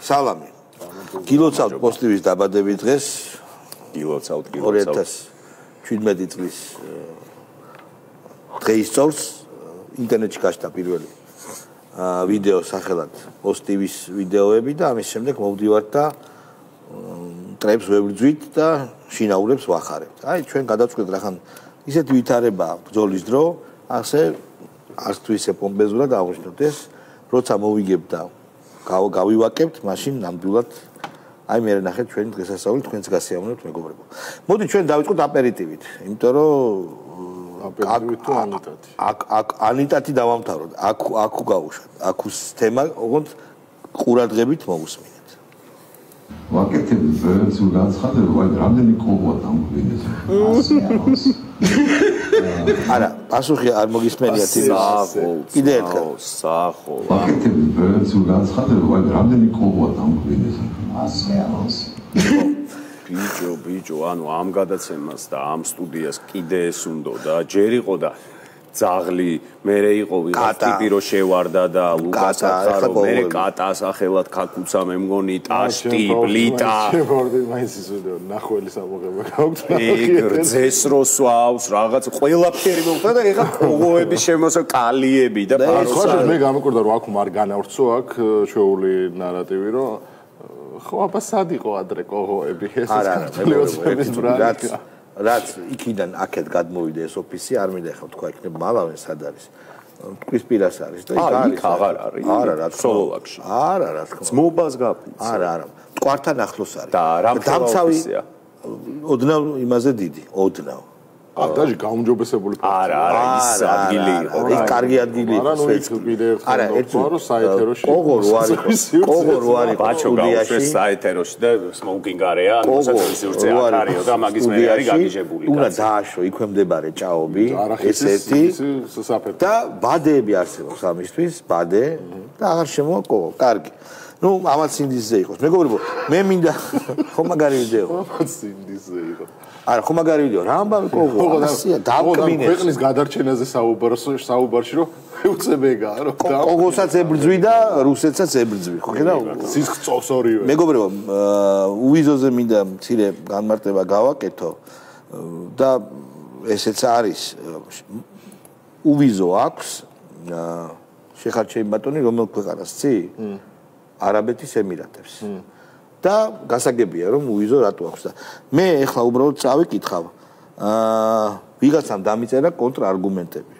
სალამი. გილოცავთ პოსტივის დაბადების დღეს. გილოცავთ. 2017 წლის დღეისწორს ინტერნეტში გაჩნდა პირველი ვიდეო სახელად პოსტივის ვიდეოები და ამის შემდეგ მოვდივართ და ტრებს ვებრძვით და შინაურებს ვახარებთ. აი ჩვენ გადავწყვეტ რახან ისეთი ვითარება ბრძოლის დრო, ასე არც თუ ისე პომპეზურად აღვნიშნოთ ეს, როცა მოვიგებთ და გავივაკებთ, მაშინ ნამდვილად აი მე ნახეთ ჩვენი დღესასწაული თქვენც გასიამოვნებთ მეგობრებო. მოდი ჩვენ დავიწყოთ აპერიტივით, იმიტომ რომ აპერიტივით თუ ანიტათი. აქ ანიტათი დავამთავროთ. აქ გავუშვათ. აქუს თემა ოღონდ ყურადღებით მოვუსმინეთ. ვაკეთებ პრევენციულ განცხადებებს, ვაი რამდენი კოღოა დამგვინეს. არა, პასუხი არ მოგისმენიათ იმას. კიდე ერთხელ. სახო. ვაკეთებ პრევენციულ განცხადებებს, ვაი რამდენი კოღოა დამგვინეს. ბიჭო, ანუ ამ გადაცემას და ამ სტუდიას კიდე ეს უნდა და ჯერ იყო და ძაღლი, მერე იყო ვიღაც ტიპი რო შევარდა და ლუკას ახარო, მერე კატა სახელად ქაკუცა მე მგონი, ტაშტი, ბლიტა. შევარდი მაინც ისე ნახველი სამოღება გაქვს. იქ რძეს რო სვავს, რაღაც ყველაფერი მოვხდა და ეხა კოღოების შემოსა კალიები და პაროსა. მე გამიკვირდა რომ აქ არ განავრცო აქ ჩვეული ნარატივი რომ ხო აბა სად იყო ადრე კოღოები ეს ქართულიოცების ბრალი. რაც იქიდან აქეთ გადმოვიდა ეს ოფისი, არ მინდა ხა თქვა იქნებ მალავენ სად არის. თქვის პირას არის და იქ არის. აღარ არის. არა, რა სოლოლაკში. არა, რა თქმა უნდა. ძმობას გაფიც. არა. მტკვართან ახლოს არის. და დამცავი ოდნავ იმაზე დიდი, ოდნავ. აბდაჟი გაუმჯობესებული არა, ის ადგილი იყო. ის კარგი ადგილი იყო. არა, ნუ იქ კიდე ერთხელ დავთვალო საეთეროში. კოღო რო არის ბაჩო გავუშვეს საეთეროში და სმოუკინგარეა, ანუ სადაც სივრცე არ არისო და მაგის მე არის გაგიჟებული. უნდა დააშო იქვემდებარე ჭაობი, ესეთი და ბადეები არსებობს ამისთვის, ბადე და აღარ შემოვა კოღო. კარგი. ნუ ამაც ინდისზე იყოს. მეგობრებო, მე მინდა ხო მაგარი ვიდეო. ამაც ინდისზე იყო. არა, ხო მაგარი ვიდეო. რა ამბავი კოღო? ასია დავკმინეს. ქვეყნის გადარჩენაზე საუბარში რომ უწებეგაა რომ კოღოსაც ებრძვი და რუსეთსაც ებრძვი. ხო ხედავ? სისხლწოვს ორივე. მეგობრებო, უვიზოზე მინდა მცირე განმარტება გავაკეთო და ესეც არის. უვიზო აქვს შეხარჩეი ბატონი რომელ ქვეყანას ცი? არაბეთის ემირატებს. და გასაგებია რომ უვიზო რატო აქვს და მე ეხლა უბრალოდ წავიკითხავ ვიღაცამ დამიწერა კონტრარგუმენტები.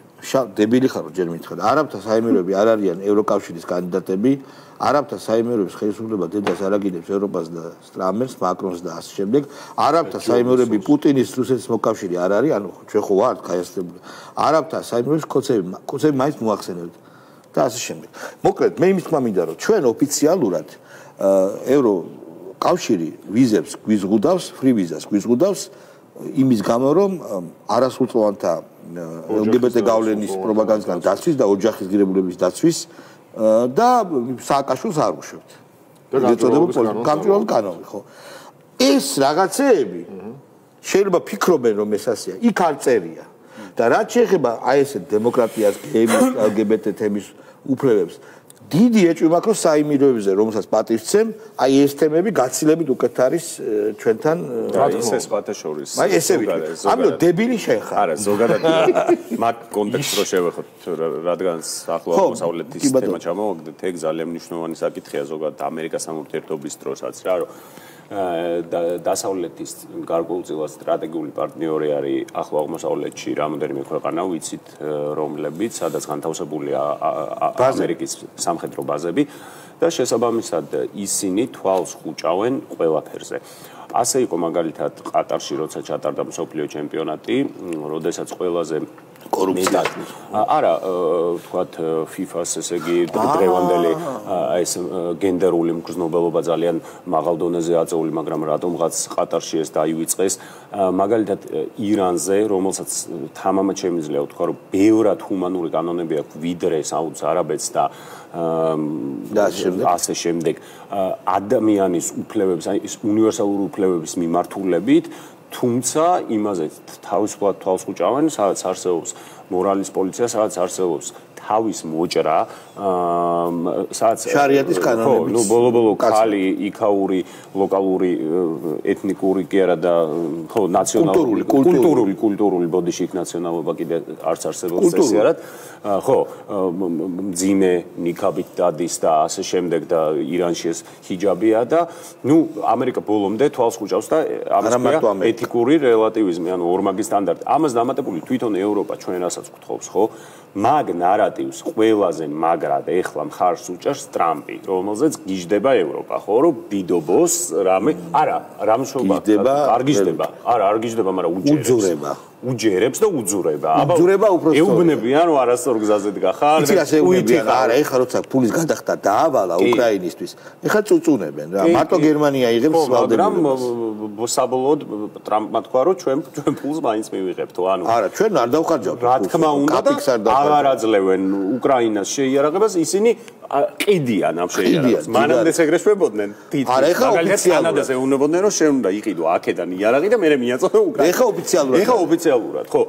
დებილი ხარო ჯერ მითხრა არაბთა საიმიროები არ არიან ევროკავშირის კანდიდატები, არაბთა საიმიროების ხელისუფლება დედას არაგინებს ევროპას და სტრამერს, მაკრონს და ასე შემდეგ. არაბთა საიმიროები პუტინის რუსეთის მოკავშირე არ არის, ანუ ჩვენ ხო ვართ გაიასტებული. არაბთა საიმიროების კოცები მაინც მოახსენებთ და ასე შემდეგ. მოკლედ მე იმის თქმა მინდა რომ ჩვენ ოფიციალურად ევროკავშირი ვიზებს გვიზღუდავს, ფრი ვიზას გვიზღუდავს იმის გამო რომ არასრულწლოვანთა LGBT გავლენის პროპაგანდისგან დაცვის და ოჯახის ღირებულების დაცვის და სააკაშვილს არ უშვებთ. გამჭვირვალე კანონი, ხო. ეს რაღაცეები შეიძლება ფიქრობენ რომ ეს ასეა, იქ არ წერია. და რაც შეეხება აი ესე დემოკრატიას, გეების, LGBT თემის უფლებებს, დიდი ეჭვი მაქვს რომ საიმიროებზე რომელსაც პატივს ვცემ, აი ეს თემები გაცილებით უკეთ არის ჩვენთან. ისე სხვათა შორის. აი ესე ვიტყვი. ამიტომ დებილი შენ ხარ. არა, ზოგადად მაგ კონტექსტს რო შევეხოთ, რადგან ახლა აღმოსავლეთის თემა ჩამოვაგდეთ, ეგ ძალიან მნიშვნელოვანი საკითხია ზოგადად ამერიკას სამართლობის დროსაც რა, რომ დასავლეთის გარკვეულწილად სტრატეგიული პარტნიორი არის ახლო აღმოსავლეთში რამოდენიმე ქვეყანა ვიცით რომლებიც სადაც განთავსებულია ამერიკის სამხედრო ბაზები და შესაბამისად ისინი თვალს ხუჭავენ ყველაფერზე. ასე იყო მაგალითად ყატარში როცა ჩატარდა მსოფლიო ჩემპიონატი, როდესაც ყველაზე კორუფცია. არა, თქვათ FIFA-ს ესე იგი დღევანდელი ეს გენდერული მგრძნობელობა ძალიან მაღალ დონეზე აწეული, მაგრამ რატომღაც ყატარში ეს დაივიწყეს. მაგალითად ირანზე, რომელსაც თამამად შემიძლია ვთქვა, რომ ბევრად ჰუმანური კანონები აქვს ვიდრე საუდს არაბეთს და ასე შემდეგ. ადამიანის უფლებების, აი ეს უნივერსალური უფლებების მიმართულებით თუმცა იმაზე თავისუფლად თვალს ხუჭავენ, სადაც არსებობს მორალის პოლიცია, სადაც არსებობს თავის მოჭრა სადაც შარიატის კანონებით ნუ ბოლო-ბოლო ხალი იქაური ლოკალური ეთნიკური კი არა და ხო ნაციონალური კულტურული ბოდიში იქ ნაციონალობა კიდე არც არსებობს ესეარად ხო მძიმე ნიკაბით დადის და ასე შემდეგ და ირანში ეს ჰიჯაბია და ნუ ამერიკა ბოლომდე თვალს ხუჭავს და ამას ქვია ეთიკური რელატივიზმი ანუ ორმაგი სტანდარტი ამას დამატებული თვითონ ევროპა ჩვენ რასაც გვთხოვს ხო მაგ ნარატივს ყველაზე მაგრად ეხლა მხარს უჭერს ტრამპი რომელზეც გიждდება ევროპა ხო რომ დიდობოს რამე არა რამ შობა არ გიждდება არა არ გიждდება მაგრამ უჯერებს და უძურება აბა ეუბნებიან რომ არასწორ გზაზე დგახარ იცი ასე ეუბნებიან არა ეხლა როცა ფულის გადახდა დაავალა უკრაინისთვის ეხლა წუწუნებენ რა მარტო გერმანია იღებს მაგრამ საბოლოოდ ტრამპმა თქვა რომ ჩვენ ფულს მაინც მივიღებთო ანუ არა ჩვენ არ დავხარჯავთ რა თქმა უნდა და აღარ აძლევენ უკრაინას შეიარაღებას ისინი ყიდიან ამ შეიარაღებას მანამდე ეგრე შვებოდნენ არა ეხლა ოფიციალურად კანადაზე უნებოდნენ რომ შენ უნდა იყიდო აქედან იარაღი და მე მიაწოდე უკრაინას ეხლა ოფიციალურად ხო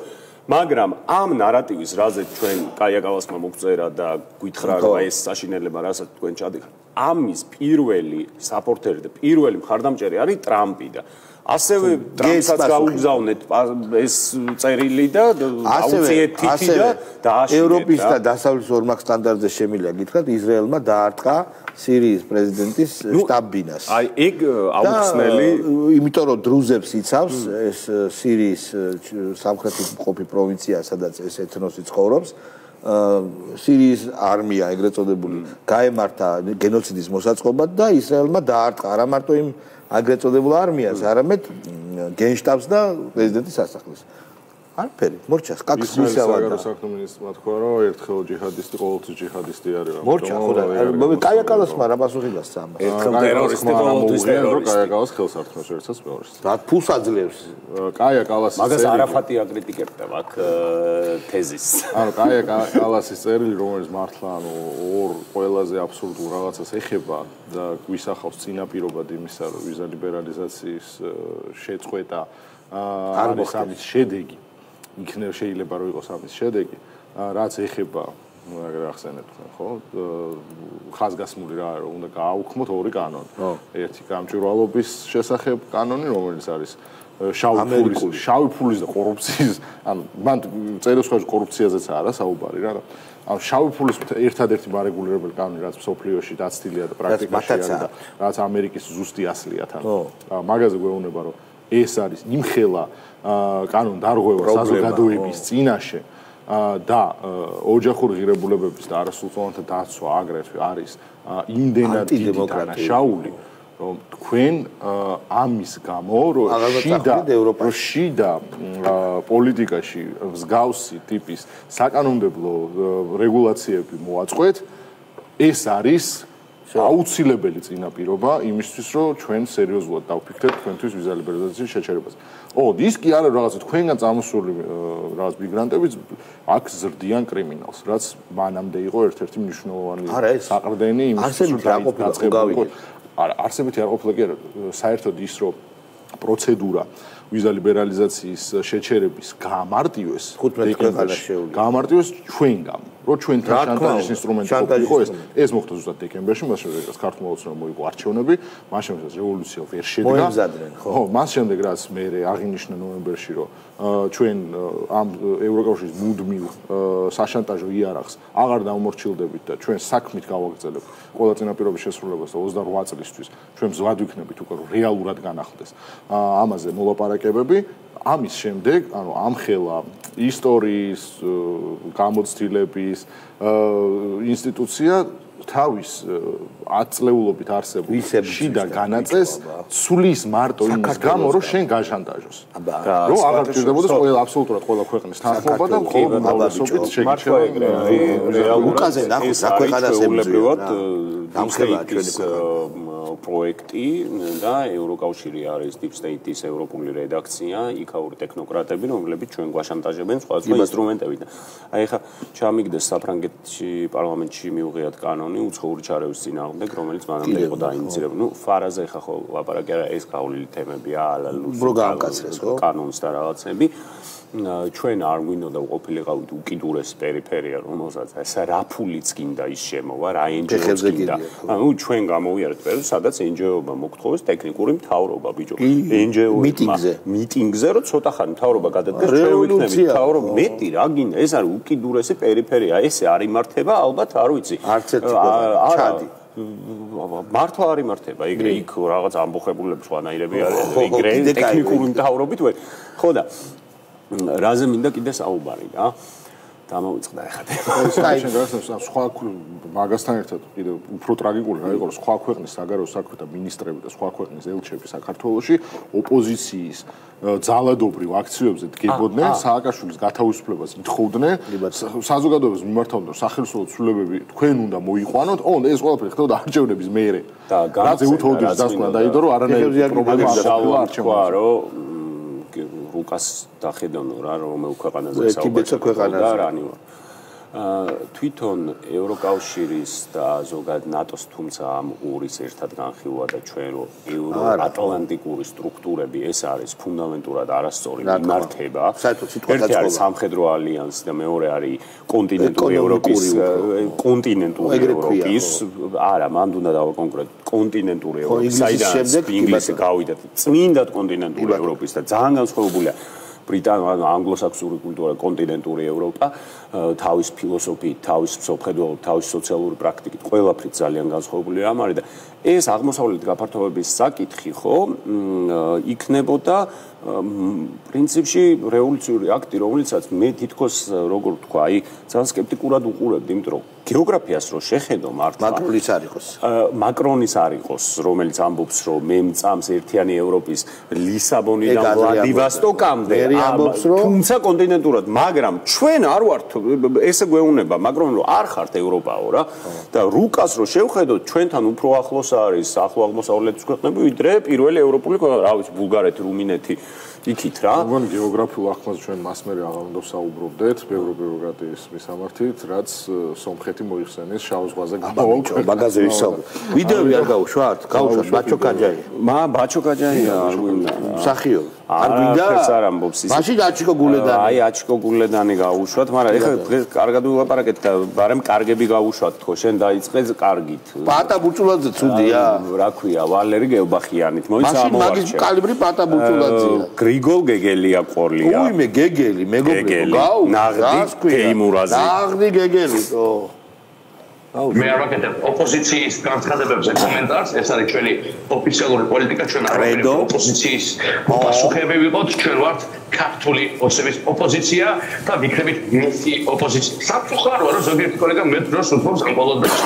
მაგრამ ამ ნარატივის რაზე ჩვენ კაია კალასმა მოგწერა და გითხრა რომ ეს საშინელება რასაც თქვენ ჩადიხართ ამის პირველი საპორტერი და პირველი მხარდამჭერი არის ტრამპი და ასევე ტრამპსაც გაუგზავნეთ ეს წერილი და აუციეთ თითი და დააშინეთ ევროპის და დასავლეთის ორმაგ სტანდარტზე შემიძლია გითხრათ ისრაელმა დაარტყა სირიის პრეზიდენტის შტაბ-ბინას აი ეგ აუხსნელი იმიტომ რომ დრუზებს იცავს ეს სირიის სამხრეთით მყოფი პროვინცია სადაც ეს ეთნოსი ცხოვრობს სირიის არმია ეგრეთ წოდებული გაემართა გენოციდის მოსაწყობად და ისრაელმა დაარტყა არა მარტო იმ აგრეთ წოდებულ არმიას, არამედ გენშტაბს და პრეზიდენტის სასახლეს. არაფერი, მორჩას, კაკს მისავდა. საგარეო საქმე მინისტრმა თქვა, რომ ერთხელ ჯიჰადისტი, ყოველთვის ჯიჰადისტი არის. მორჩა, ხო, კაია კალასმა რა პასუხი გასცა ამას. ერთხელ ტერორისტი, ყოველთვის ტერორისტი. კაია კალას ხელს ართმევს ერთსაც მეორეს. რა ფულს აძლევს. კაია კალასის მაგას არაფატი აკრიტიკებდა აქ თეზის. ანუ კაია კალასის წერილი, რომელიც მართლა ანუ ორ ყველაზე აბსურდულ რაღაცას ეხება და გვისახავს წინაპირობად იმისა, რომ ვიზა ლიბერალიზაციის შეწყვეტა არის ამის შედეგი. იქნებ შეიძლება რომ იყოს ამის შედეგი, რაც ეხება, აგერ ახსენებთ, ხო? ხაზგასმული რა არის, რომ უნდა გააუქმოთ ორი კანონი. ერთი გამჭვირვალობის შესახებ კანონი, რომელიც არის შავი ფულის და კორუფციის, ანუ მან წერილს ხარ კორუფციაზეც არა საუბარი რა. ანუ შავი ფულის ერთადერთი მარეგულირებელი კანონი, რაც სოფლიოში დაცდილია და პრაქტიკაში არის და რაც ამერიკის ზუსტი ასლია თან. მაგაზე გვეუბნება რომ ეს არის იმხელა კანონდარღვევა საზოგადოების წინაშე და ოჯახური ღირებულებების და არასრულწლოვანთა დაცვა აგრეთვე არის იმდენად დიდი დანაშაული რომ თქვენ ამის გამო რომ შიდა პოლიტიკაში მსგავსი ტიპის საკანონმდებლო რეგულაციები მოაწყვეთ ეს არის აუცილებელი წინაპირობა იმისთვის რომ ჩვენ სერიოზულად დავფიქრდეთ თქვენთვის ვიზა ლიბერალიზაციის შეჩერებას. ის კი არა რაღაცა თქვენგან წამოსული რაღაც მიგრანტებიც აქ ზრდიან კრიმინალს, რაც მანამდე იყო ერთ-ერთი მნიშვნელოვანი საყრდენი იმისთვის რომ დაწყებულიყო. არა, არსებითი არ ყოფილა კი არა, საერთოდ ის რომ პროცედურა ვიზა ლიბერალიზაციის შეჩერების გამარტივეს 15 ქვეყანაში გამარტივეს ჩვენგან რომ ჩვენთან შანტაჟის ინსტრუმენტი იყო ეს მოხდა ზუსტად დეკემბერში მას შემდეგ რაც ქართულ მოლოცველმა მოიგო არჩევნები მას შემდეგ რაც რევოლუცია ვერ შედგა მოემზადნენ ხო მას შემდეგ რაც მე აღინიშნა ნოემბერში რომ ჩვენ ამ ევროკავშირის მუდმივ საშანტაჟო იარაღს აღარ დამორჩილდებით და ჩვენ საქმით გავაგრძელებთ ყველა წინაპირობის შესრულებას და 28 წლისთვის ჩვენ მზვად ვიქნებით უკვე რეალურად განახლდეს ამაზე მოლაპარაკებები ამის შემდეგ ანუ ამხელა ისტორიის გამოცდილების ინსტიტუცია თავის 10 წლეულობით არსებულ შიდა განაწეს ცulis მარტო იმის გამო რომ შენ გაშანტაჟოს რომ აღარ ჭირდებოდეს ყველა აბსოლუტურად ყველა ქვეყნის თანხმობა და ყოველ უმრავლესობით შეგიძლია უკაზე ნახო საქვეყანას ემბრძვიოთ დამხელა ჩვენი პროექტი და ევროკავშირი არის Deep State-ის ევროპული რედაქცია, იქაური ტექნოკრატები, რომლებიც ჩვენ გვაშანტაჟებენ სხვა ინსტრუმენტებით. აი ხა ჩამიგდეს საფრანგეთში პარლამენტში მიუღიათ კანონი კანონი უცხოური ჩარევის წინააღმდეგ, რომელიც მანამდე იყო დაინიცირებული. ფარაზე ხა ხო ლაპარაკი არა, ეს გაუვლილი თემებია, კანონს და რაღაცები. ჩვენ არ გვინდოდა ყოფილიყავით უკიდურეს პერიფერია, რომელსაც ესა რაფულიც გინდა ის შემოვა, რა ენჯოებს გინდა. ანუ ჩვენ გამოვიარეთ პერიოდს, სადაც ენჯოება მოგთხოვეს ტექნიკური მთავრობა, ბიჭო. ენჯოება მიტინგზე, რომ ცოტა ხანი მთავრობა გადადგეს, ჩვენ ვიქნებით მთავრობა. მეტი რა გინდა, ეს არის უკიდურესი პერიფერია, ესე არ იმართება, ალბათ არ ვიცი. არც ერთი ჩადი. მართლა არ იმართება, იქ რაღაც ამბოხებულები სხვანაირები არის, ეგრე ტექნიკური მთავრობით ვერ. ხო და რაზე მინდა კიდე საუბარი რა დამოვიწყდა ეხლა შენ გასწავლ სხვა მაგასთან ერთად კიდე უფრო ტრაგიკული რა იყო რომ სხვა ქვეყნის საგარეო საქმეთა მინისტრები და სხვა ქვეყნის ელჩები საქართველოში ოპოზიციის ძალადობრივ აქციებზე დგებოდნენ სააკაშვილის გათავისუფლებას ითხოვდნენ საზოგადოებას მიმართავდნენ სახელმწიფო ცვლილებები თქვენ უნდა მოიყვანოთ ეს ყველაფერი ხდებოდა არჩევნების მერე და განაცხადა უთოვლების დასკვნა დაიდო რომ არანაირი პრობლემა არ ხდება არჩევნებში რუკას დახედანო რა რომელ ქვეყანაზე საუბარი და რანი თვითონ ევროკავშირის და ზოგადად ნატოს თუმცა ამ ურის ერთად განხილვა და ჩვენ რომ ევროატლანტიკური სტრუქტურები ეს არის ფუნდამენტურად არასწორი მიმართება ერთი არის სამხედრო ალიანსი და მეორე არის კონტინენტური ევროპის არა მანდ უნდა დავა კონკრეტ კონტინენტური ევროპის საიდან ინგლისი გავიდა წმინდად კონტინენტური ევროპის და ძალიან განსხვავებულია ბრიტანული ანგლოსაქსონური კულტურა კონტინენტური ევროპა თავის ფილოსოფიით, თავის მსოფლმხედველობით, თავის სოციალური პრაქტიკით ყველაფრით ძალიან განსხვავებული რამ არის და ეს აღმოსავლეთ გაფართოების საკითხი ხო იქნებოდა პრინციპში რევოლუციური აქტი, რომელიცაც მე თითქოს როგორ ვთქვა, ძალიან სკეპტიკურად უყურებდი, იმიტომ რომ გეოგრაფიას რო შეხედო მართლა მაკრონის არ იყოს, რომელიც ამბობს, რომ მე მწამს ერთიანი ევროპის ლისაბონიდან ვლადივოსტოკამდე, თუმცა კონტინენტურად, მაგრამ ჩვენ არ ვართ ესე გვეუბნება, მაგრამ რომ არ ხართ ევროპაო რა და რუკას რო შევხედოთ, ჩვენთან უფრო ახლოს არის ახლო აღმოსავლეთის ქვეყნები, ვიდრე პირველი ევროპული ქვეყნა, რა ვიცი, ბულგარეთი, რუმინეთი იქით რა. მოგონი გეოგრაფიულ ახლოს ჩვენ მასმერე აღარ უნდა საუბრობდეთ, ბიუროკრატიის მისამართით, რაც სომხეთი მოიხსენეს შავ ზღვაზე გამოვაუჩვენე. მაგაზე ვისაუბრე. ვიდეოები არ გაუშვათ? გაუშვათ ბაჩოკაჯაი. ბაჩოკაჯაი არ გვინდა. მსახიო. არ გვინდა? არ ამბობს ის. მაშინ აჩიკო გულედანი. აი აჩიკო გულედანი გაუშვათ, მაგრამ ეხლა დღეს კარგად ვილაპარაკეთ და ბარემ კარგები გაუშვათ თქო, შენ დაიწყე კარგით. პატა ბუჭულაძე ცუდია. რა ქვია, ვალერი გეობახიანით. მოიცა მაშინ მაგის კალიბრი პატა ბუჭულაძეა. გრიგოლ გეგელია ყოლია. უიმე გეგელი, მეგობრებო, გაუ. ნაღდი თეიმურაზი. ნაღდი გეგელი, ო. მე არ ვაკეთებ ოპოზიციის განცხადებებზე კომენტარს, ეს არის ჩვენი ოფიციალური პოლიტიკა, ჩვენ არ ვაკეთებ ოპოზიციის პასუხები ვიყოთ, ჩვენ ვართ ქართული ოცნების ოპოზიცია და ვიქნებით მისი ოპოზიცია. სამწუხაროა, რომ ზოგიერთი კოლეგა მე დროს უბრალოდ ამბოლოდებს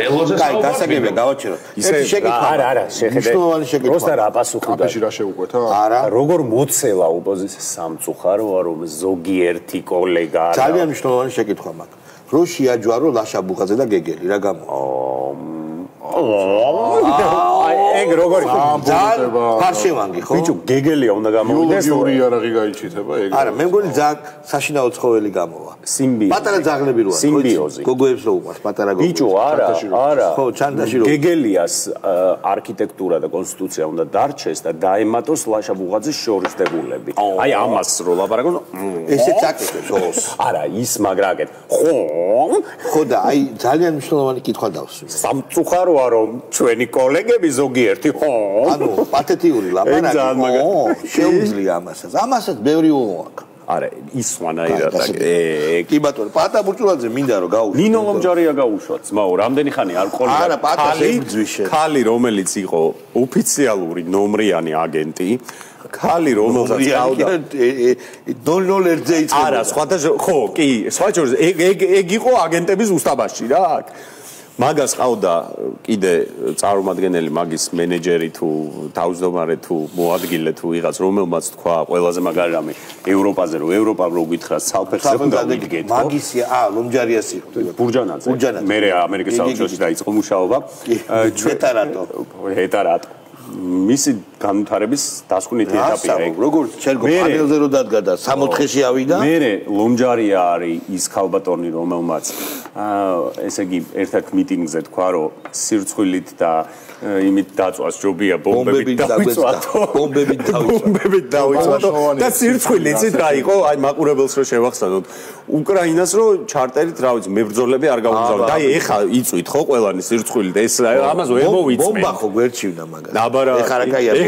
ლელოზე საუბარს. კაი, გასაგებია, გავაჩერო. ისე შეკითხვა. არა, შეხედე. პროსტა რა პასუხობდა? კაფეში რა შეუყვეთა? არა. როგორ მოцеლა ოპოზიცია სამწუხაროა, რომ ზოგიერთი კოლეგა ძალიან მნიშვნელოვანი შეკითხვა მაქვს. რო შეაჯვარო ლაშა ბუხაძე და გეგელი რა გამო? ეგ როგორი ძალიან ფარშევანგი ხო? ბიჭო გეგელია უნდა გამოვიდეს. ბიოლოგიური არაღი გაიჩითება ეგ. არა, მე მგონი ძალიან საშინაო ცხოველი გამოვა. სიმბიოზი. პატარა ძაღლები როა. სიმბიოზი. გოგოებს რო უყვარს პატარა გოგოებს. ბიჭო არა. ხო, ჩანდაში რო. გეგელიას არქიტექტურა და კონსტიტუცია უნდა დარჩეს და დაემატოს ლაშა ბუხაძის შორისდებულები. აი ამას რო ლაპარაკობ. ესე წაკეთებს ოს. არა, ის მაგრაკეთ. ხო და აი ძალიან მნიშვნელოვანი კითხვა დავსვი. სამწუხაროა რომ ჩვენი კოლეგები ზოგიერთი ანუ პათეტიური ლაპარაკი შეუძლია ამასაც ბევრი უღაქვს არა ის ვანაირად კი ბატონო პატა ბურჭულაძე მინდა რომ გაუშვათ ნინო ლომჯარია გაუშვათ ძმაო რამდენი ხანი არ ყოლია არა პატას ებძვიშე ქალი რომელიც იყო ოფიციალური ნომრიანი აგენტი ქალი რომელსაც ყავდა 001-ზე იწყება არა სხვათა ხო კი სხვაჯერზე ეგ იყო აგენტების უსტაბაში რა მაგას ყავდა კიდე წარმომადგენელი მაგის მენეჯერი თუ თავმჯდომარე თუ მოადგილე თუ ვიღაც რომელმაც თქვა ყველაზე მაგარი რამე ევროპაზე რომ ევროპა რო გითხრა სალფეხზე უნდა ვიდგეთ მაგისი ლომჯარიას იყო ბურჯანაძე მე ამერიკის საელჩოში დაიწყო მუშაობა ჰეტარატო მისი განვითარების დასკვნითი ეტაპია ეგ. როგორც ჩერგო პანელზე რო დადგა და 64-ში ავიდა. მერე ლომჯარია არის ის ქალბატონი, რომელმაც ესე იგი ერთ-ერთ მიტინგზე თქვა, რომ სირცხვილით და იმით დაწვას ჯობია ბომბებით დავიწვათო. ბომბებით დავიწვათო. და სირცხვილი იცით რა იყო? აი მაყურებელს რო შევახსენოთ. უკრაინას რო ჩარტერით, რა ვიცი, მებრძოლები არ გაუგზავნოთ. აი ეხა იწვით ხო ყველანი სირცხვილი და ეს ამას ვერ მოვიწმენ. ბომბა ხო გვერჩივნა მაგას.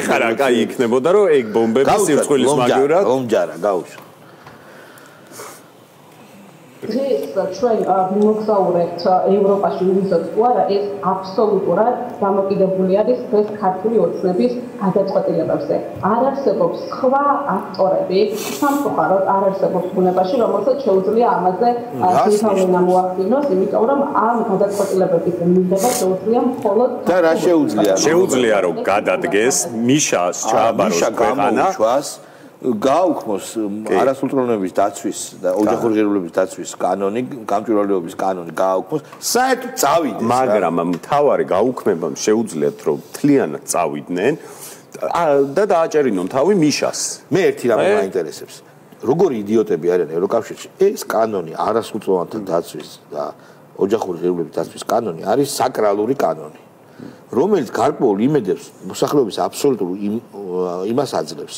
ეხა რა კაი იქნებოდა რომ ეგ ბომბები სირცხვილის მაგივრად ლომჯარა გაუშვა. დღეს ჩვენ ვიმოგზაურებთ ევროპაში ვიზოთ თუ არა ეს აბსოლუტურად დამოკიდებული არის დღეს ქართული ოცნების გადაწყვეტილებებზე. არ არსებობს სხვა აქტორები სამწუხაროდ არ არსებობს ბუნებაში რომელსაც შეუძლია ამაზე თვითონ მოახდინოს, იმიტომ რომ ამ გადაწყვეტილებების მიღება შეუძლია მხოლოდ და რა შეუძლია? შეუძლია რომ გადადგეს მიშას ჩააბაროს ქვეყანა გააუქმოს არასრულწლოვნების დაცვის და ოჯახური ღირებულების დაცვის კანონი, გამჭვირვალეობის კანონი გააუქმოს, საერთოდ წავიდეს. მაგრამ მთავარი გაუქმებამ შეუძლიათ რომ მთლიანად წავიდნენ და დააჭერინონ თავი მიშას. მე ერთი რამ მაინტერესებს. როგორი იდიოტები არიან ევროკავშირში? ეს კანონი არასრულწლოვანთა დაცვის და ოჯახური ღირებულების დაცვის კანონი არის საკრალური კანონი. რომელიც გარკვეულ იმედებს მოსახლეობის აბსოლუტურ იმას აძლევს,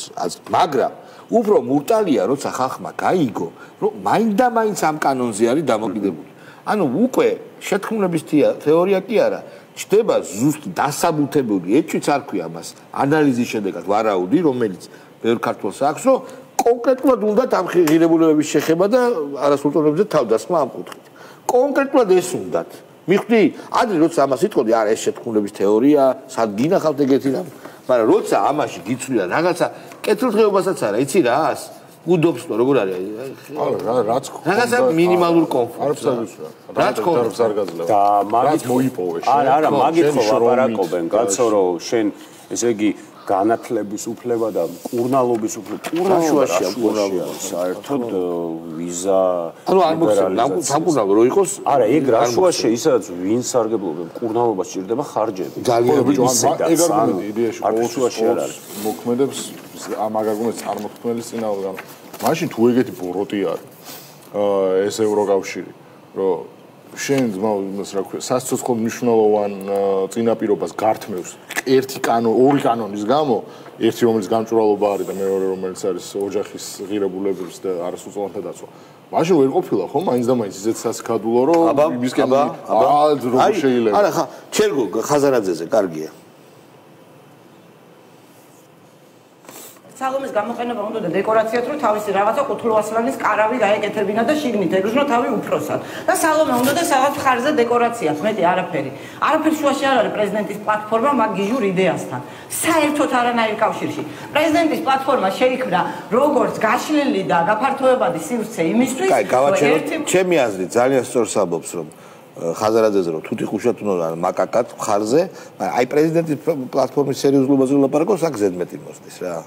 მაგრამ უფრო მურტალია, როცა ხალხმა გაიგო, რომ მაინდა-მაინც ამ კანონზე არის დამოკიდებული. ანუ უკვე შეთქმულების თეორია კი არა, ჩდება ზუსტ დასაბუთებული, ეჭვიც არ ქვია მას, ანალიზის შედეგად ვარაუდი, რომელიც ბევრ ქართველს აქვს, რომ კონკრეტულად უნდა ამ ღირებულებების შეხება და არასრულწლოვნებზე თავდასხმა ამ კუთხით. კონკრეტულად ეს უნდათ. მიხვდი, ადრე როცა ამას იტყოდი, არა ეს შეთქმულების თეორია, სად გინახავთ ეგეთი რამ, მაგრამ როცა ამაში გიცვლია რაღაცა კეთილდღეობასაც არა, იცი რას? უდობს თუ როგორ არის? რაც რაღაცა მინიმალურ კომფორტს. რაც კომფორტს არ გაძლევ. და მაგით მოიპოვე შენ. არა, მაგით ხო ლაპარაკობენ, კაცო, რომ შენ ესე იგი განათლების უფლება და კურნალობის უფლება კურნალობაშია საერთოდ ვიზა ანუ არ მოხსენე საკურნალო რო იყოს არა ეგ რაშუაშია ისაც ვინ სარგებლობენ კურნალობა სჭირდება ხარჯები ძალიან ეგ არგუმენტი იდეაში ყოველშუაში არ არის მოქმედებს ამ არგუმენტს წარმოქმნელის წინააღმდეგ მაშინ თუ ეგეთი ბოროტი არის ეს ევროკავშირი რომ შენ იმას რა ქვია სასიცოცხლო მნიშვნელოვან წინაპირობას გართმევს ერთი ორი კანონის გამო ერთი რომელიც გამჭვირვალობა არის და მეორე რომელიც არის ოჯახის ღირებულებების და არასრულწლოვანთა დაცვა მაშინ ვერ ყოფილა ხო მაინც და მაინც ისეთ სასქადულო რომ იმისკენ როგორ შეიძლება არა ხა ჩერგო ხაზარაძეზე კარგია სალომეს გამოყენება უნდა და დეკორაციად რომ თავისი რაღაცა ყუთლოასლანის კარავი გაეკეთებინა და შიგნით ეგრჟნო თავი უფროსად და სალომე უნდა და რაღაც ხარზე დეკორაციად მეტი არაფერი შუაში არ არის პრეზიდენტის პლატფორმა მაგ გიჟურ იდეასთან საერთოდ არანაირ კავშირში პრეზიდენტის პლატფორმა შეიქმნა როგორც გაშლილი და გაფართოებადი სივრცე იმისთვის კაი გავაჩეროთ ჩემი აზრით ძალიან სწორს ამბობს რომ ხაზარაძეზე რომ თუთი ხუშად უნდა მაკაკად ხარზე აი პრეზიდენტის პლატფორმის სერიოზულობაზე ვლაპარაკობს აქ ზედმეტი მოსდის რა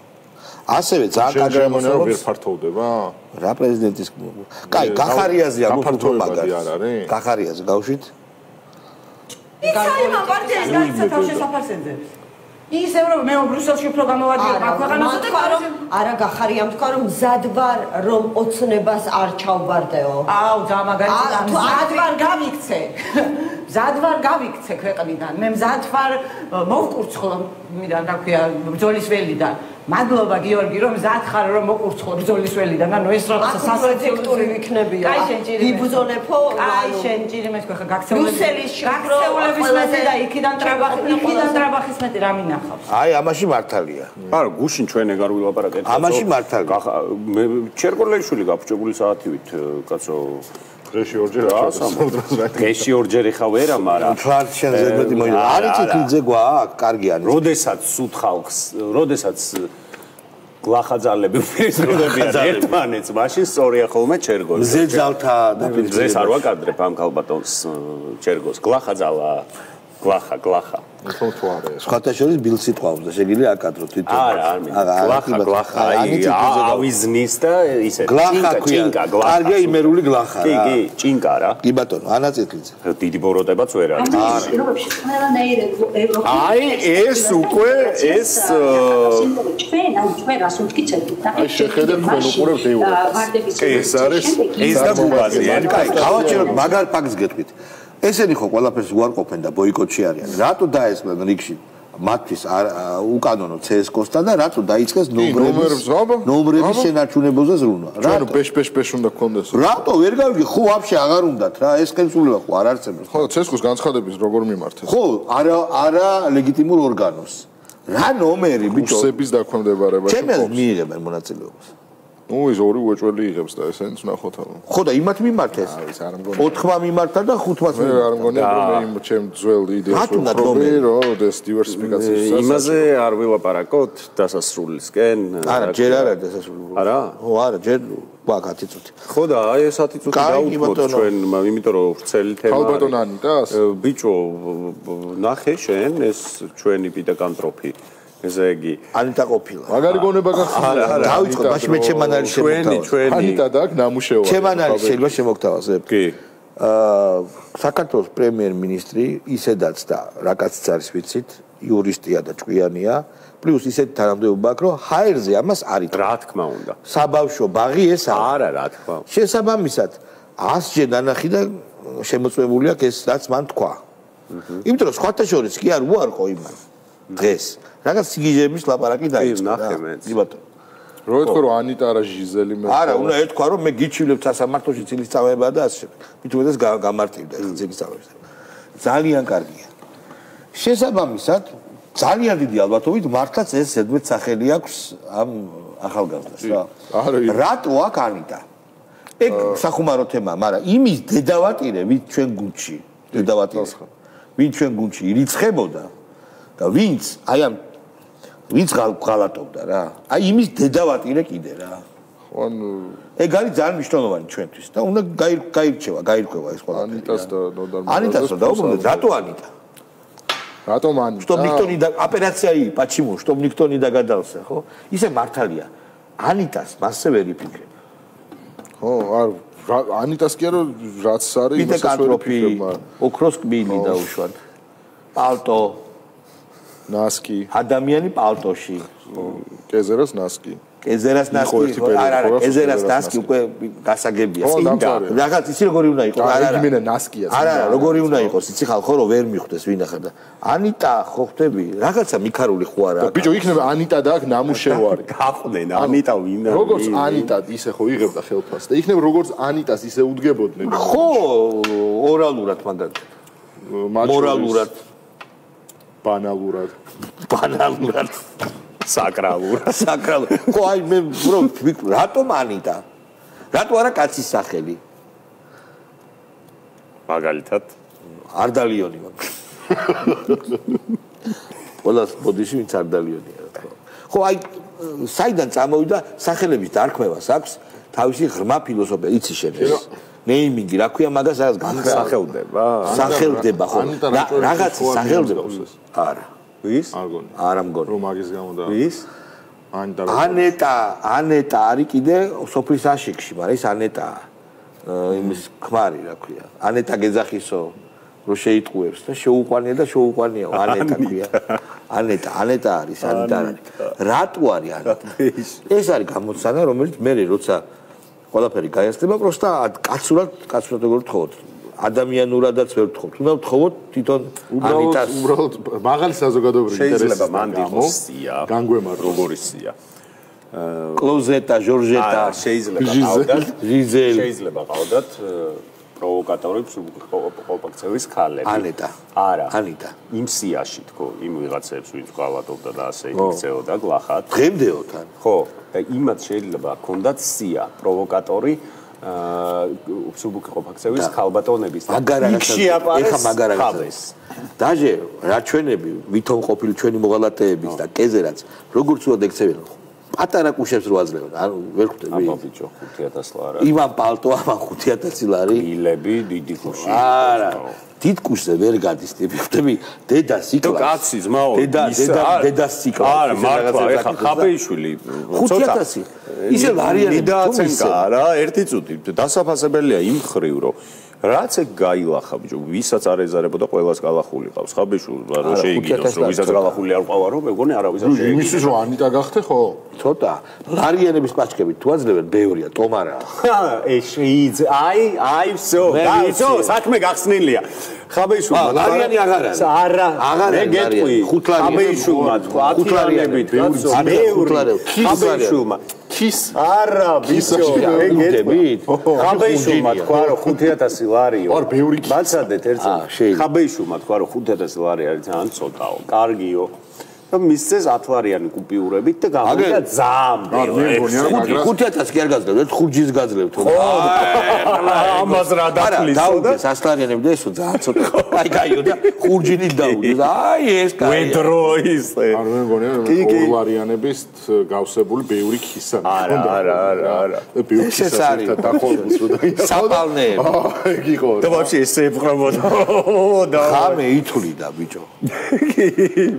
ასევე ძალიან კარგი გამონაკლისია ვერ ფართოვდება რა პრეზიდენტის კაი გახარიაზეა უფრო მაგარი არ არის გახარიაზე გავშვით იცაიმა პარტიის გაიცა თავშესაფარსებებს ის ევროპა მე ბრიუსელში უფრო გამოვადია მაგ ქვეყანაზე და რომ არა გახარია თქვა რომ მზად ვარ რომ ოცნებას არ ჩავბარდეო აუ ძალიან მაგარია თუ ადვარ გავიქცე მზად ვარ გავიქცე ქვეყნიდან მე მზად ვარ მოვკურცხლო მიდან რა ქვია ბრძოლის ველიდან მადლობა გიორგი რომ მზად ხარ რომ მოკურცხლო ბრძოლის ველიდან ანუ ეს რაღაცა სასექტორი ვიქნებია კაი შენ ჭირი იბრძოლეფო კაი შენ ჭირი მე თქვა გაქცეულების მეტი და იქიდან ტრაბახის მეტი რა მინახავს აი ამაში მართალია არა გუშინ ჩვენ ეგარ ვილაპარაკეთ ამაში მართალია მე ჩერგოლეშვილი გაფუჭებული საათივით კაცო დღეში ორჯერ დღეში ორჯერ ხა ვერა მაგრამ ფლარჩენ ზედმეტი მოიდა არის თითიძე გვაქვს კარგი არის როდესაც სუთ ხალხს როდესაც გლახაძალები ფიზროდებიან ერთმანეთს მაშინ სწორია ხოლმე ჩერგოს ზეძალთა და ეს არ ვაკადრებ ამ ქალბატონს ჩერგოს გლახაძალა გლახა. უფრო თუ არა ეს. სხვათა შორის ბილ სიტყვავს და შეგიძლია აკადრო თვითონ. არა, არ მინდა. გლახა, ავიზნის და ისე. ჭინკა. კარგია იმერული გლახა. კი, ჭინკა რა. კი ბატონო, ანაწილკლიძე. დიდი ბოროტებაც ვერ არის. აი, ეს უკვე ეს ჩვენ რას ვთქიცებით და აი შეხედეთ თქვენ უყურებთ ევროპას. ეს არის ეს და გუბაზია. კაი, გავაჩეროთ მაგარ ფაქტს გეტყვით. ესენი ხო ყველაფერს უარყოფენ და ბოიკოტში არიან. რატო დაესწრნენ რიგში მათთვის უკანონო CSKO-სთან და რატო დაიწყეს ნომრების შენარჩუნებაზე ზრუნვა? რატო ბეშ უნდა გქონდეს? რატო ვერ გავიგე, ხო ვაფშე აღარ უნდათ რა, ეს ხელისუფლება ხო არ არსებობს. ხო, CSKO-ს განცხადების როგორ მიმართეთ? ხო, არა ლეგიტიმურ ორგანოს. რა ნომერი ბიჭო? უსების დაქვემდებარებაში. ჩემს მიიღებენ მონაწილეობას. ის ორი უეჭველი იღებს და ესენიც ნახოთ ალბათ. ხო და იმათ მიმართეს. 4-მა მიმართა და 5-მას მე არ მგონია რომ იმ ჩემ ძველ იდეას ვფიქრობ რომ ეს დივერსიფიკაციის იმაზე არ ვილაპარაკოთ დასასრულისკენ. არა, ჯერ არ არის დასასრული. არა? ო არა, ჯერ ვაკ 10 წუთი. ხო და აი ეს 10 წუთი დაუდგოთ ჩვენ, იმიტომ რომ ვრცელი თემა. ალბათ ანიტას? ბიჭო, ნახე შენ ეს ჩვენი პიტაკანტროფი. ესე იგი ანიტა ყოფილა. მაგარი გონება გახსოვს? არა, დავიწყო, მაშინ მე ჩემანარი შემოგთავაზ. ჩვენი ანიტა და აქ ნამუშევარი. ჩემანარი შეიძლება შემოგთავაზებ. კი. საქართველოს პრემიერ-მინისტრი ისედაც და რაკაციც არის ვიცით, იურისტია და ჭკვიანია, პლუს ისეთი თანამდებობა აქვს, რომ ჰაერზე ამას არ იტყვის. რა თქმა უნდა. საბავშვო ბაღი ეს არა, რა თქმა უნდა. შესაბამისად 100-ჯერ დანახი და შემოწმებული აქვს ეს რაც მან თქვა. იმიტომ რომ სხვათა შორის კი არ უარყო იმან დღეს. რაღაც სიგიჟების ლაპარაკი დაიწყო. ნახე მე. კი ბატონო. რო ეთქვა რომ ანიტა არა ჟიზელი მე. არა, უნდა ეთქვა რომ მე გიჩვენებ სასამართლოში წილისწავება და ასე შემდეგ. მით უმეტეს გამარტივდა ეს წილისწავება. ძალიან კარგია. შესაბამისად, ძალიან დიდი ალბათობით მართლაც ეს ზედმეტ სახელი აქვს ამ ახალგაზრდას რა. რატო აქ ანიტა? ეგ სახუმარო თემაა, მაგრამ იმის დედავატირე ვით ჩვენ გუნდში, დედავატირე. ვით ჩვენ გუნდში ირიცხებოდა და ვინც აი ამ ვინც ღალატობდა რა. აი იმის დედავატირე კიდე რა. ხო ანუ ეგ არის ძალიან მნიშვნელოვანი ჩვენთვის და უნდა გაირკვევა ეს ყველაფერი. ანიტას და ნოდარ ანიტას და უბრალოდ რატო ანიტა? რატომ ანიტა? Чтоб никто не операция и почему? Чтоб никто не догадался, ხო? ისე მართალია. ანიტას მასე ვერ იფიქრებ. ხო, არ ანიტას კი არა რაც არის იმას ვერ იფიქრებ. ოქროს კბილი დაუშვათ. პალტო ნასკი ადამიანი პალტოში კეზერას ნასკი კეზერას ნასკი არა კეზერას ნასკი უკვე გასაგებია რაღაც იცი როგორი უნდა იყოს არა იმენა ნასკია არა როგორი უნდა იყოს იცი ხალხო რომ ვერ მიხვდეს ვინახა და ანიტა ხო ხვდები რაღაცა მიქარული ხო არა ბიჭო იქნება ანიტა და აქ ნამუშევარი გაყვნენ ანიტა ვინ არის როგორც ანიტა ისე ხო იღებდა ხელფასს და იქნება როგორც ანიტას ისე უდგებოდნენ ხო ორალურად მაგალითად მორალურად ბანალურად საკრალურად ხო აი მე რატომ ანიტა რატო არა კაცის სახელი მაგალითად არდალიონი ყველას ბოდიში ვინც არდალიონია რა თქმა უნდა ხო აი საიდან წამოვიდა სახელების დარქმევას აქვს თავისი ღრმა ფილოსოფია იცი შენ ეს ნეიმინგი რა ქვია მაგას რაღაც სახელდება ხო რაღაც სახელდება არა ვის არა მგონი რომ მაგის გამო და ვის ანეტა არის კიდე სოფლის აშიქში მაგრამ ეს ანეტა იმის ქმარი რა ქვია ანეტა გეძახისო რო შეიტყუებს და შეუყვანია ანეტა ქვია ანეტა არის ანეტა რატო არის ანეტა ეს არის გამოცანა რომელიც მე როცა ყველაფერი გაიხსნება პროსტა კაცურად როგორ თხოვოთ ადამიანურადაც ვერ თხოვთ უნდა თხოვოთ თვითონ ანიტას უბრალოდ მაღალი საზოგადოებრივი ინტერესი შეიძლება მან იყოს სია განგვემართ როგორი სია კლოზეტა ჟორჟეტა შეიძლება ყავდათ პროვოკატორი პროვოკაციის ქალები ანეტა არა ანიტა იმ სიაში თქო იმ ვიღაცებს ვინც ყავატობდა და ასე იქცეოდა გლახად დღემდეო თან ხო და იმათ შეიძლება ჰქონდათ სია პროვოკატორი სუბუქოპაქცევის ქალბატონების ეხა მაგარაგას დაჟე რა ჩვენები ვითომ ყოფილი ჩვენი მოღალატეების და კეზერაც როგორც უნდა ექცევენ პატარა კუშებს რო აძლევენ, არ ვერ ხვდები. აბა ბიჭო 5000 ლარი. იმან პალტო ამან 5000 ლარი. ილები დიდი კუში. არა. დიდ კუშზე ვერ გადის ტიპი. ხვდები, დედა სიკლა. კაცი ზმაო. დედა სიკლა. არა, მართლა ეხა ხაბეიშვილი 5000. ისე ლარიანი დააცენკა რა, ერთი წუთი დასაფასებელია იმ ხრივ რომ რაც ეგ გაილახა ბიჭო, ვისაც არ ეზარებოდა ყველას კალახული ყავს. ხაბეიშვილს რა შეიგინოს რომ ვისაც კალახული არ ყავა რომ მეგონი არავის არ შეიგინოს. იმისთვის რომ ანიტა გახდე ხო? ცოტა ლარიანების პაჩკები თუ აძლევენ ბევრია, ტომარაა. აი, всё, всё, საქმე გახსნილია. ხაბეიშვილმა ლარიანი აღარ არის. არა, მე გეტყვი. ხაბეიშვილმა თქვა 10 ლარებით, კაცო, ხაბეიშვილმა ქის არა, ბიჭო, ეგ გეტყვით. ხაბეიშვილმა თქვა რომ 5000 ლარიო. არ ბევრი ქის. მაცადეთ ერთად. ხაბეიშვილმა თქვა რომ 5000 ლარი არის ძალიან ცოტაო, კარგიო. და მისცეს 10 ლარიანი კუპიურებით და გამოვიდა ძალიან ბევრი. 5000 კი არ გაძლევთ, 5G-ს გაძლევთ. ამას რა დათვლის და დაუდეს 100 ლარიანები და ესო ძალიან ცოტა. აი გაიო და 5G-ით დაუდეს. აი ეს კაი. ვედრო ის. არ მეგონია 2 ლარიანების გავსებული ბევრი ქისა. არა. ბევრი ქისა დახოლოს და საპალნეები. ეგ იყო. და ვაფშე ესე ებრყმოდა. და ხამე ითვლიდა ბიჭო.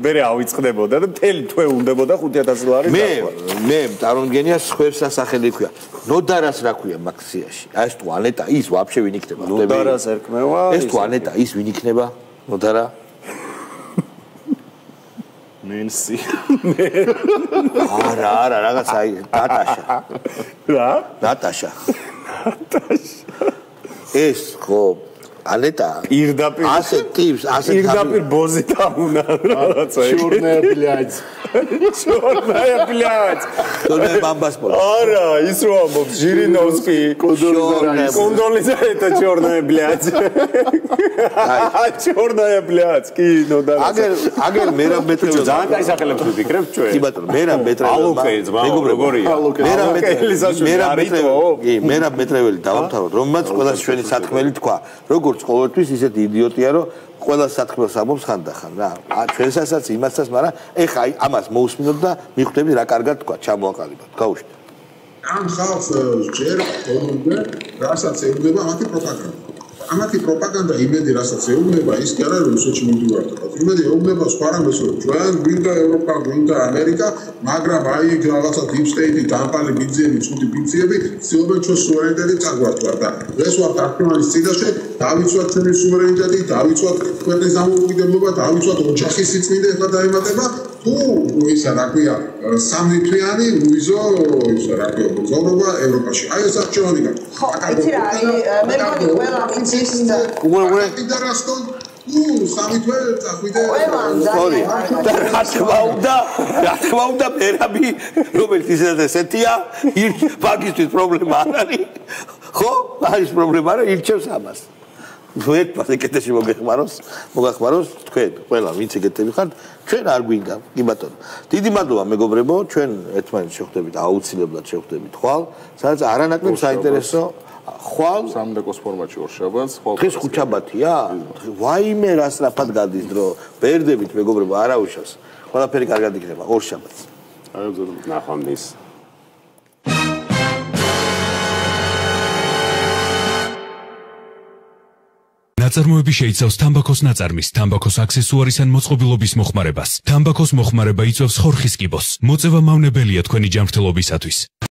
მე ავიწყდება და მთელი თვე უნდებოდა 5000 ლარი დაყვა. მე წარმოგენია სხვებს სასახელი ქვია. ნოდარას რა ქვია მაქსიაში? აი ეს თუ ანეტა ის ვაფშე ვინ იქნება? ნოდარას ერქმევა? ეს თუ ანეტა ის ვინ იქნება? ნოდარა? მენსი. არა, რაღაც აი ნატაშა. რა? ნატაშა. ეს ხო ანეტა პირდაპირ ასე ტიპს ასე პირდაპირ ბოზი დაუნა რაღაცა Чёрная блядь. Чёрная блядь. Чёрная бамбаспола. არა, ის რო ამბობს ჟირინოვსკი. Кондолиза это чёрная блядь. Чёрная блядь. კი, ნო და აგერ მერაბ მეტრეველს ძალიან კაი სახელებს ვიფიქრებ ჩვენ. კი ბატონო, მერაბ მეტრეველს. მერაბ მეტრეველი დავამთავროთ, რომელმაც ყველა ჩვენი სათქმელი თქვა. როგორც ყოველთვის ისეთი იდიოტია, რომ ყველა სათქმელს ამბობს ხანდახან რა. ჩვენსაც იმასაც, მაგრამ ეხა ამას მოусმინოთ და მიხვდები რა კარგად თქვა, ჩამოაყალიბოთ. გაუშვით. ამ ხალხს ჯერ თორმეტ რასაც ეუბნება მათი პროპაგანდა. ამათი პროპაგანდა იმედი რასაც ეუბნება ის კი არა რომ ისეთი მომდივარდება. იმედი ეუბნება სხვა რამეს რომ ჩვენ გვინდა ევროპა, გვინდა ამერიკა, მაგრამ აი რაღაცა deep state-ი, დამპალი ბიძიები, ცუდი ბიძიები, ცდილობენ ჩვენ სუვერენიტეტი წაგვართვა და ეს ვართ აქტუალის წინაშე, დავიცვათ ჩვენი სუვერენიტეტი, დავიცვათ ქვეყნის დამოუკიდებლობა, დავიცვათ ოჯახის სიწმინდე ეხლა დაემატება. თუ ისა რა ქვია სამთვიანი უიზო ისა რა ქვია მოგზაურობა ევროპაში. აი ეს არჩევანი გაქვს. ხო, იცი რა, მე მგონი ყველა ის უგურე ფედერასტონ სამთვე წახვიდე. სორი. რა თქმა უნდა მერაბი რომელიც ისეთია, პაკისტის პრობლემა არ არის. ხო? არის პრობლემა რა ირჩევს ამას. ვეთ პასეკეთში მოგახმაროს თქვენ ყველა ვინც ეგეთები ხართ ჩვენ არ გვინდა კი ბატონო დიდი მადლობა მეგობრებო ჩვენ ერთმანეთს შევხვდებით აუცილებლად შევხვდებით ხვალ სადაც არანაკლებ საინტერესო ხვალ სამდეკოს ფორმატში ორშაბათს დღეს ხუთშაბათია ვაიმე რა სწრაფად გადის დრო ბერდებით მეგობრებო არაუშავს ყველაფერი კარგად იქნება ორშაბათს აი ზოგადად ნახვამდის ნაწარმოები შეიცავს თამბაქოს ნაწარმის, თამბაქოს აქსესუარის ან მოწყობილობის მოხმარებას. თამბაქოს მოხმარება იწვევს ხორხის კიბოს. მოწევა მავნებელია თქვენი ჯანმრთელობისათვის.